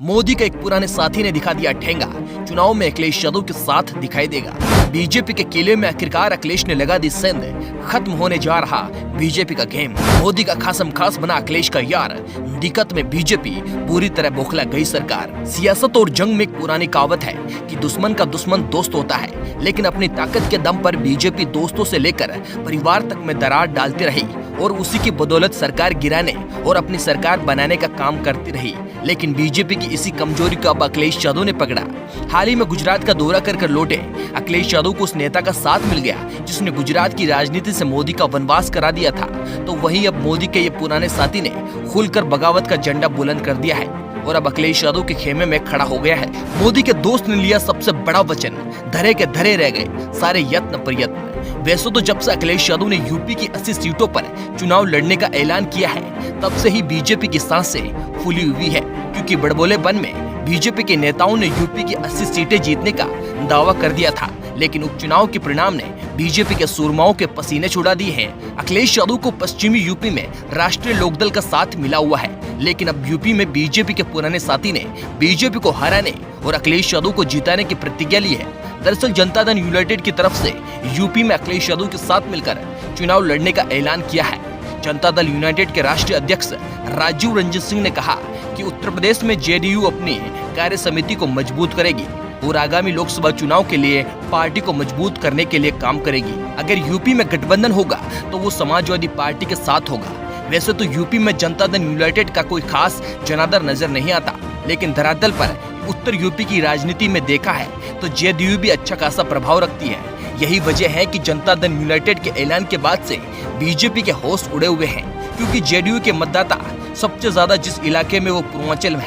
मोदी का एक पुराने साथी ने दिखा दिया ठेंगा, चुनाव में अखिलेश यादव के साथ दिखाई देगा। बीजेपी के किले में आखिरकार अखिलेश ने लगा दी सेंध, खत्म होने जा रहा बीजेपी का गेम। मोदी का खासम खास बना अखिलेश का यार, दिक्कत में बीजेपी पूरी तरह बौखला गई सरकार। सियासत और जंग में एक पुरानी कहावत है कि दुश्मन का दुश्मन दोस्त होता है, लेकिन अपनी ताकत के दम पर बीजेपी दोस्तों से लेकर परिवार तक में दरार डालती रही और उसी की बदौलत सरकार गिराने और अपनी सरकार बनाने का काम करती रही। लेकिन बीजेपी की इसी कमजोरी को अब अखिलेश यादव ने पकड़ा। हाल ही में गुजरात का दौरा कर लौटे अखिलेश यादव को उस नेता का साथ मिल गया जिसने गुजरात की राजनीति से मोदी का वनवास करा दिया था। तो वहीं अब मोदी के ये पुराने साथी ने खुलकर बगावत का झंडा बुलंद कर दिया है और अब अखिलेश यादव के खेमे में खड़ा हो गया है। मोदी के दोस्त ने लिया सबसे बड़ा वचन, धरे के धरे रह गए सारे यत्न प्रयत्न। वैसे तो जब से अखिलेश यादव ने यूपी की 80 सीटों पर चुनाव लड़ने का ऐलान किया है, तब से ही बीजेपी की सांसें फूली हुई है, क्योंकि बड़बोले बन में बीजेपी के नेताओं ने यूपी की 80 सीटें जीतने का दावा कर दिया था। लेकिन उपचुनाव के परिणाम ने बीजेपी के सूरमाओं के पसीने छुड़ा दिए हैं। अखिलेश यादव को पश्चिमी यूपी में राष्ट्रीय लोकदल का साथ मिला हुआ है, लेकिन अब यूपी में बीजेपी के पुराने साथी ने बीजेपी को हराने और अखिलेश यादव को जिताने की प्रतिज्ञा ली है। दरअसल जनता दल यूनाइटेड की तरफ से यूपी में अखिलेश यादव के साथ मिलकर चुनाव लड़ने का ऐलान किया है। जनता दल यूनाइटेड के राष्ट्रीय अध्यक्ष राजीव रंजन सिंह ने कहा कि उत्तर प्रदेश में जेडीयू अपनी कार्य समिति को मजबूत करेगी और आगामी लोकसभा चुनाव के लिए पार्टी को मजबूत करने के लिए काम करेगी। अगर यूपी में गठबंधन होगा तो वो समाजवादी पार्टी के साथ होगा। वैसे तो यूपी में जनता दल यूनाइटेड का कोई खास जनादर नजर नहीं आता, लेकिन धरातल पर उत्तर यूपी की राजनीति में देखा है तो जेडीयू भी अच्छा खासा प्रभाव रखती है। यही वजह है कि जनता दल यूनाइटेड के ऐलान के बाद से बीजेपी के होश उड़े हुए हैं, क्योंकि जेडीयू के मतदाता सबसे ज्यादा जिस इलाके में वो पूर्वांचल में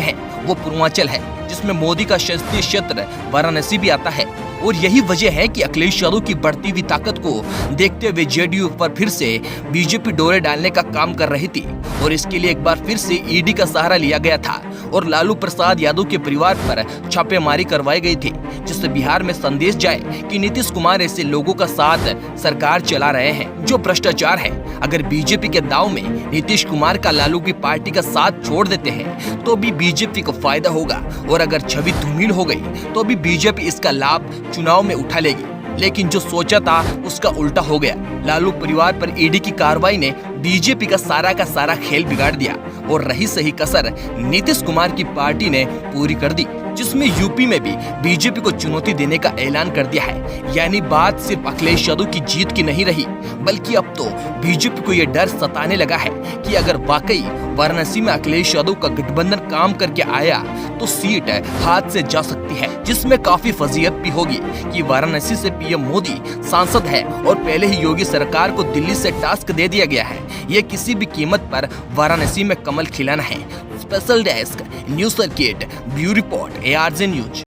है वो पूर्वांचल है, जिसमें मोदी का शासकीय क्षेत्र वाराणसी भी आता है। और यही वजह है कि अखिलेश यादव की बढ़ती हुई ताकत को देखते हुए जेडीयू पर फिर से बीजेपी डोरे डालने का काम कर रही थी और इसके लिए एक बार फिर से ईडी का सहारा लिया गया था और लालू प्रसाद यादव के परिवार पर छापेमारी करवाई गई थी, जिससे बिहार में संदेश जाए कि नीतीश कुमार ऐसे लोगों का साथ सरकार चला रहे हैं जो भ्रष्टाचार है। अगर बीजेपी के दाव में नीतीश कुमार का लालू की पार्टी का साथ छोड़ देते हैं तो भी बीजेपी को फायदा होगा, और अगर छवि धूमिल हो गई तो भी बीजेपी इसका लाभ चुनाव में उठा लेगी। लेकिन जो सोचा था उसका उल्टा हो गया। लालू परिवार पर ईडी की कार्रवाई ने बीजेपी का सारा खेल बिगाड़ दिया और रही सही कसर नीतीश कुमार की पार्टी ने पूरी कर दी, जिसमें यूपी में भी बीजेपी को चुनौती देने का ऐलान कर दिया है। यानी बात सिर्फ अखिलेश यादव की जीत की नहीं रही, बल्कि अब तो बीजेपी को यह डर सताने लगा है कि अगर वाकई वाराणसी में अखिलेश यादव का गठबंधन काम करके आया तो सीट हाथ से जा सकती है, जिसमें काफी फजीयत भी होगी कि वाराणसी से पीएम मोदी सांसद है और पहले ही योगी सरकार को दिल्ली से टास्क दे दिया गया है ये किसी भी कीमत पर वाराणसी में कमल खिलाना है। Special desk news circuit bureau report ARJ news.